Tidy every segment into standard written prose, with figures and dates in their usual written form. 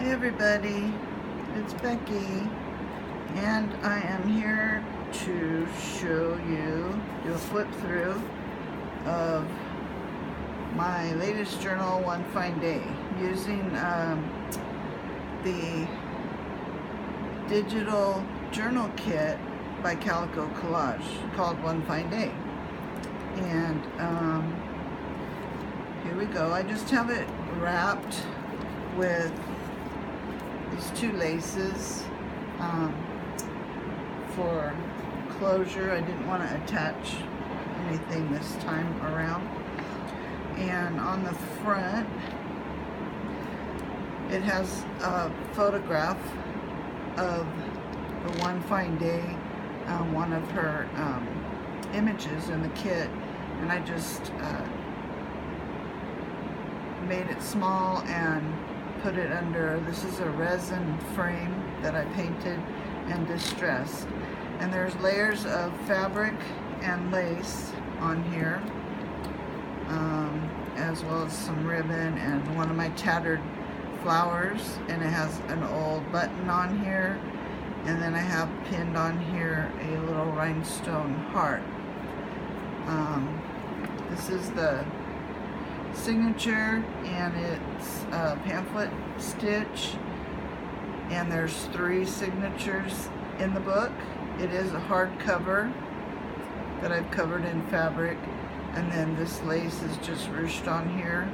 Hey everybody, it's Becky, and I am here to show you, do a flip through of my latest journal, One Fine Day, using the digital journal kit by Calico Collage called One Fine Day. And here we go. I just have it wrapped with these two laces for closure. I didn't want to attach anything this time around. And on the front, it has a photograph of the One Fine Day, one of her images in the kit, and I just made it small and put it under, this is a resin frame that I painted and distressed. And there's layers of fabric and lace on here, as well as some ribbon and one of my tattered flowers, and it has an old button on here, and then I have pinned on here a little rhinestone heart. This is the signature, and it's a pamphlet stitch, and there's 3 signatures in the book. It is a hardcover that I've covered in fabric, and then this lace is just ruched on here,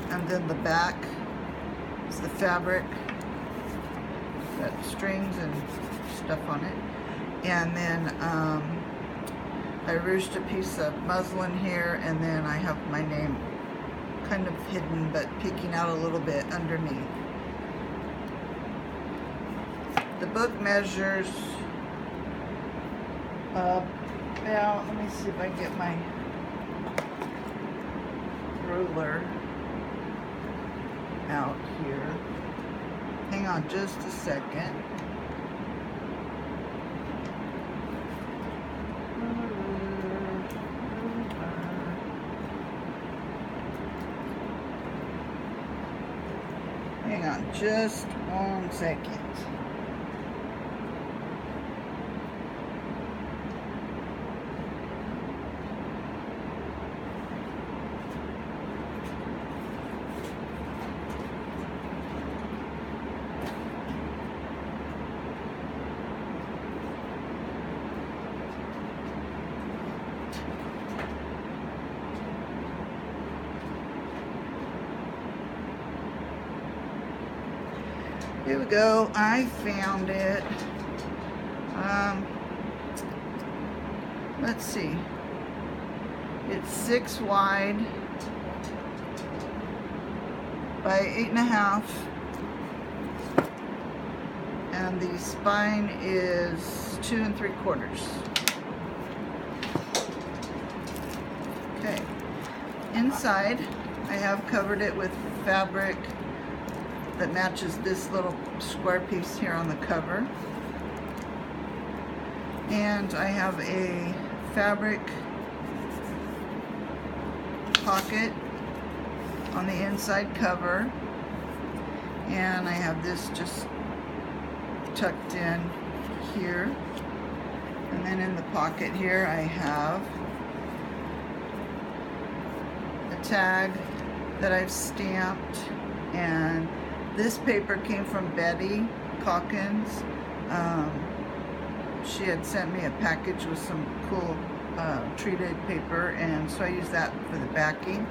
and then the back is the fabric, got strings and stuff on it, and then I ruched a piece of muslin here, and then I have my name kind of hidden but peeking out a little bit underneath. The book measures about, let me see if I get my ruler out here. Hang on just a second. Hang on just 1 second. Here we go. I found it. Let's see. It's 6 wide by 8.5, and the spine is 2 3/4. Okay. Inside, I have covered it with fabric that matches this little square piece here on the cover. And I have a fabric pocket on the inside cover. And I have this just tucked in here. And then in the pocket here I have a tag that I've stamped, and this paper came from Betty Calkins. She had sent me a package with some cool treated paper, and so I used that for the backing.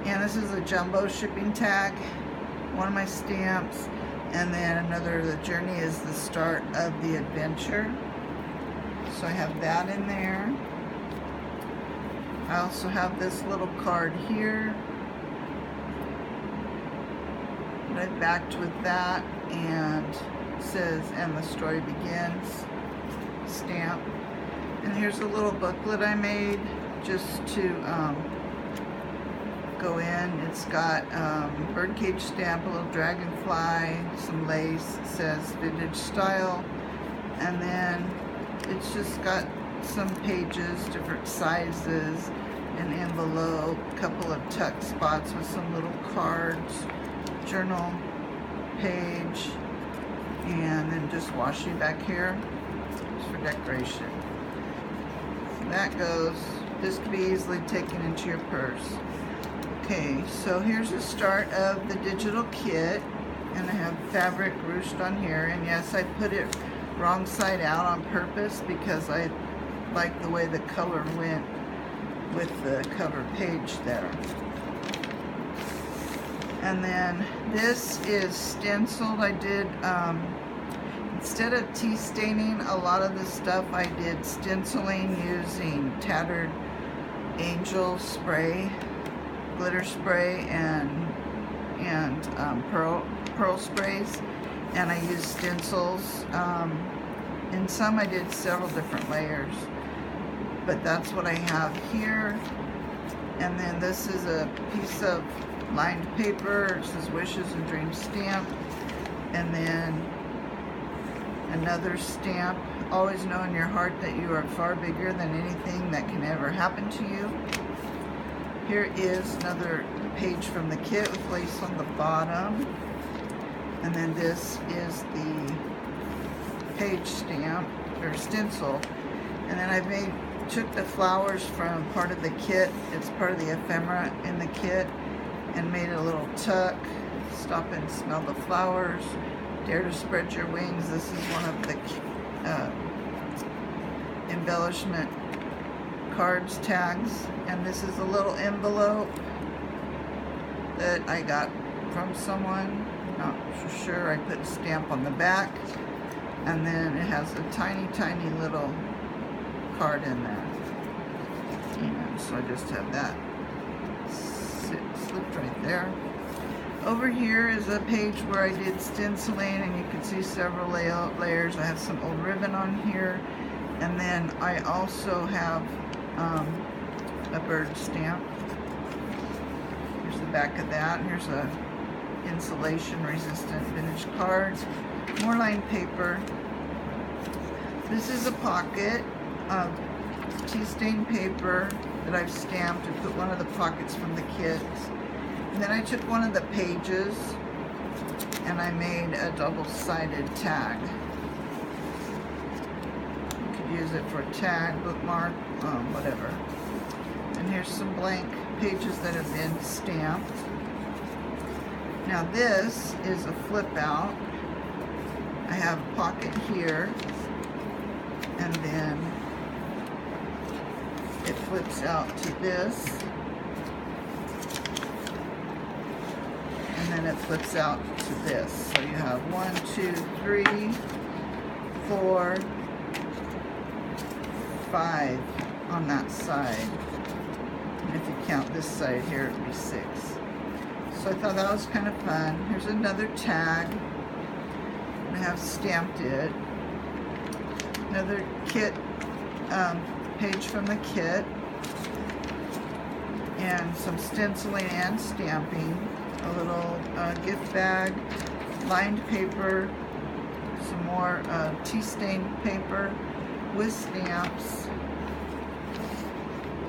And this is a jumbo shipping tag, one of my stamps, and then another, the journey is the start of the adventure. So I have that in there. I also have this little card here. I've backed with that, and it says, and the story begins, stamp. And here's a little booklet I made just to go in. It's got birdcage stamp, a little dragonfly, some lace, it says vintage style, and then it's just got some pages, different sizes, an envelope, a couple of tuck spots with some little cards. journal page, and then just washi back here just for decoration. So that goes. This could be easily taken into your purse. Okay, so here's the start of the digital kit, and I have fabric ruched on here, and yes, I put it wrong side out on purpose because I like the way the color went with the cover page there. And then this is stenciled. I did, instead of tea staining a lot of the stuff, I did stenciling using tattered angel spray, glitter spray, and pearl sprays, and I used stencils. In some I did several different layers, but that's what I have here. And then this is a piece of lined paper. It says Wishes and Dreams stamp, and then another stamp. Always know in your heart that you are far bigger than anything that can ever happen to you. Here is another page from the kit with lace on the bottom, and then this is the page stamp or stencil. And then I took the flowers from part of the kit. It's part of the ephemera in the kit, and made a little tuck. Stop and smell the flowers. Dare to spread your wings. This is one of the embellishment cards tags, and this is a little envelope that I got from someone. Not sure. I put a stamp on the back, and then it has a tiny little card in there. And so I just have that slipped right there. Over here is a page where I did stenciling, and you can see several layers. I have some old ribbon on here, and then I also have a bird stamp. Here's the back of that. Here's a insulation resistant vintage card. More lined paper. This is a pocket of tea stain paper that I've stamped and put one of the pockets from the kit. And then I took one of the pages and I made a double-sided tag. You could use it for a tag, bookmark, whatever. And here's some blank pages that have been stamped. Now this is a flip out. I have a pocket here, and then it flips out to this, and then it flips out to this. So you have 1, 2, 3, 4, 5 on that side. And if you count this side here, it would be 6. So I thought that was kind of fun. Here's another tag. I have stamped it. Another kit page from the kit, and some stenciling and stamping. A little gift bag, lined paper, some more tea stain paper with stamps.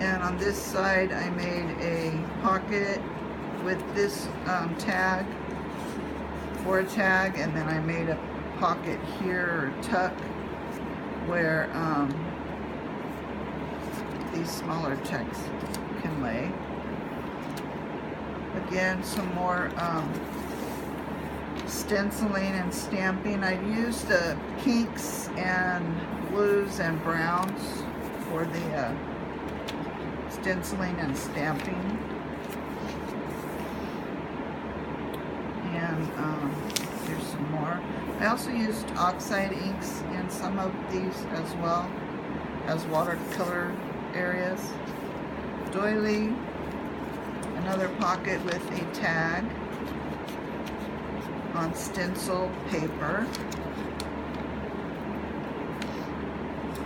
And on this side I made a pocket with this tag for a tag, and then I made a pocket here, or tuck, where these smaller tags can lay. Again, some more stenciling and stamping. I used pinks and blues and browns for the stenciling and stamping. And here's some more. I also used oxide inks in some of these as well as watercolor areas. Doily, another pocket with a tag on stencil paper.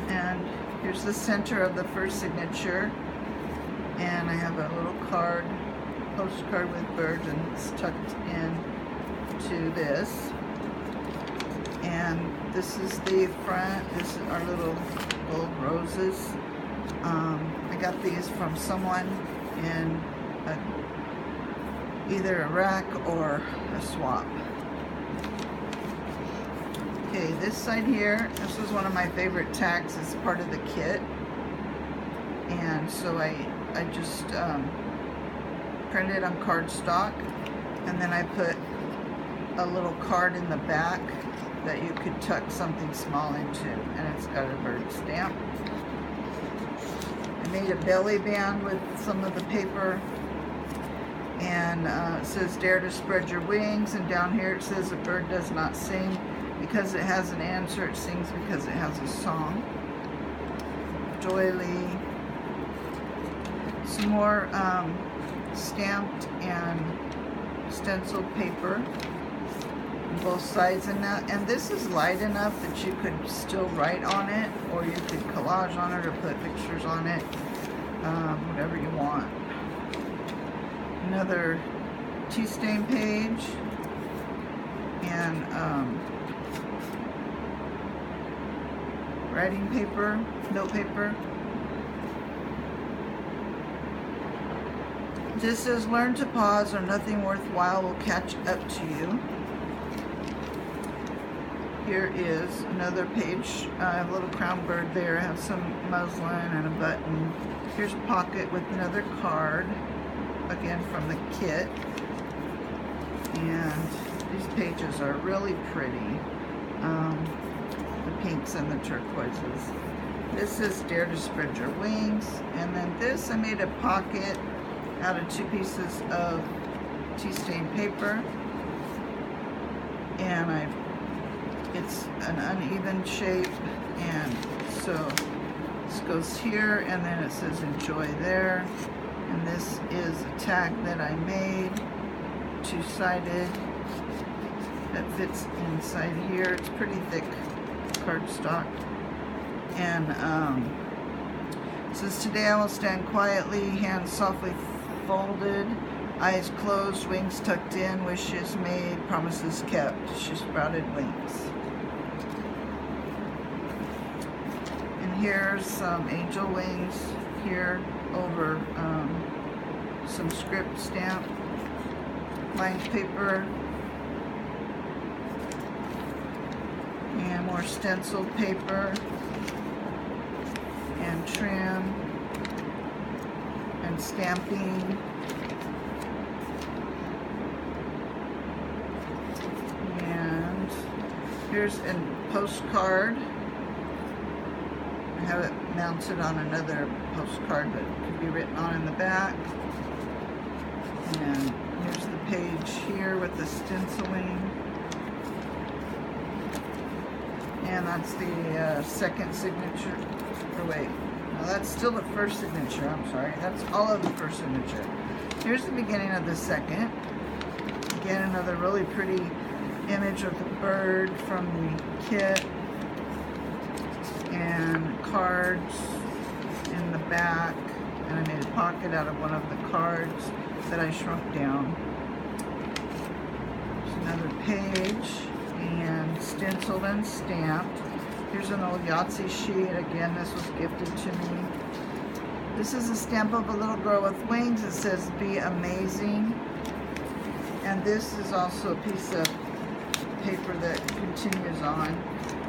And here's the center of the first signature. And I have a little card, postcard with birds, and it's tucked in to this. And this is the front. This is our little gold roses. I got these from someone in either a rack or a swap. Okay, this side here, this is one of my favorite tacks. It's part of the kit. And so I just printed on cardstock, and then I put a little card in the back that you could tuck something small into, and it's got a bird stamp. I made a belly band with some of the paper, and it says dare to spread your wings, and down here it says a bird does not sing because it has an answer, it sings because it has a song. Doily. Some more stamped and stenciled paper on both sides, and this is light enough that you could still write on it, or you could collage on it or put pictures on it, whatever you want. Another tea stain page, and writing paper, note paper. This says learn to pause or nothing worthwhile will catch up to you. Here is another page. I have a little crown bird there. I have some muslin and a button. Here's a pocket with another card, again from the kit. And these pages are really pretty. The pinks and the turquoises. This is dare to spread your wings. And then this, I made a pocket out of 2 pieces of tea stain paper, and it's an uneven shape, and so this goes here, and then it says enjoy there. And this is a tag that I made, 2-sided, that fits inside here. It's pretty thick cardstock, and it says today I will stand quietly, hands softly folded, eyes closed, wings tucked in, wishes made, promises kept. She sprouted wings. And here's some angel wings here over some script stamp, lined paper, and more stenciled paper, and trim, and stamping, and here's a postcard. I have it mounted on another postcard, but it could be written on in the back. And here's the page here with the stenciling, and that's the second signature. Or wait. No, that's still the first signature, I'm sorry. That's all of the first signature. Here's the beginning of the second. Again, another really pretty image of the bird from the kit. And cards in the back. And I made a pocket out of one of the cards that I shrunk down. There's another page, and stenciled and stamped. Here's an old Yahtzee sheet. Again, this was gifted to me. This is a stamp of a little girl with wings. It says, be amazing. And this is also a piece of paper that continues on.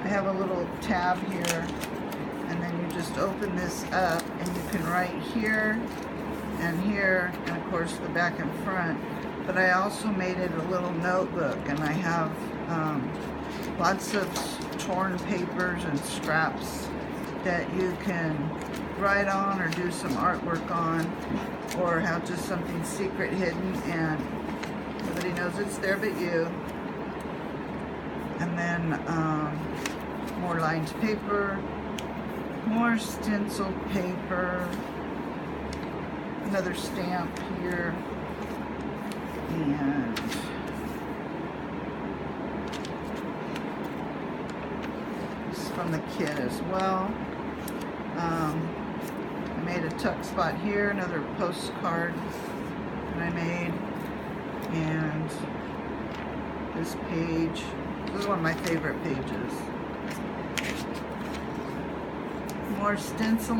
I have a little tab here, and then you just open this up, and you can write here, and of course the back and front. But I also made it a little notebook, and I have lots of torn papers and scraps that you can write on or do some artwork on, or have just something secret hidden and nobody knows it's there but you. And then more lined paper, more stenciled paper, another stamp here, and this is from the kit as well. I made a tuck spot here, another postcard that I made, and this page. This is one of my favorite pages. More stenciling.